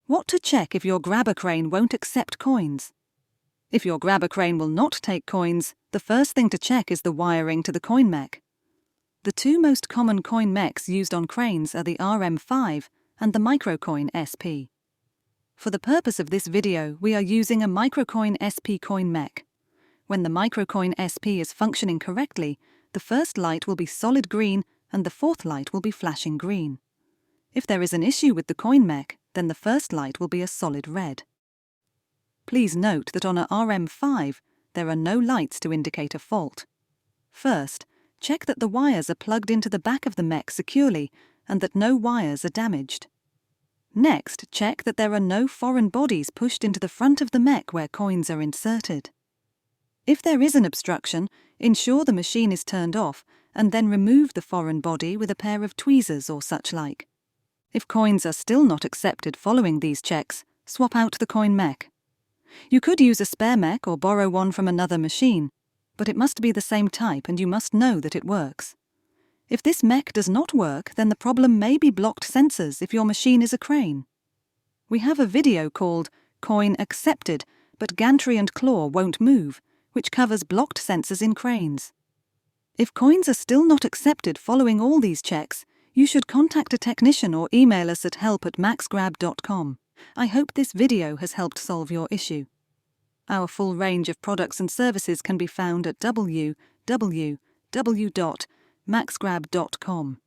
What to check if your grabber crane won't accept coins? If your grabber crane will not take coins, the first thing to check is the wiring to the coin mech. The two most common coin mechs used on cranes are the RM5 and the microcoin SP. For the purpose of this video, we are using a microcoin SP coin mech. When the microcoin SP is functioning correctly, the first light will be solid green and the fourth light will be flashing green. If there is an issue with the coin mech, then the first light will be a solid red. Please note that on a RM5, there are no lights to indicate a fault. First, check that the wires are plugged into the back of the mech securely and that no wires are damaged. Next, check that there are no foreign bodies pushed into the front of the mech where coins are inserted. If there is an obstruction, ensure the machine is turned off and then remove the foreign body with a pair of tweezers or such like. If coins are still not accepted following these checks, swap out the coin mech. You could use a spare mech or borrow one from another machine, but it must be the same type and you must know that it works. If this mech does not work, then the problem may be blocked sensors if your machine is a crane. We have a video called Coin Accepted, but Gantry and Claw Won't Move, which covers blocked sensors in cranes. If coins are still not accepted following all these checks, you should contact a technician or email us at help@maxgrab.com. I hope this video has helped solve your issue. Our full range of products and services can be found at www.maxgrab.com.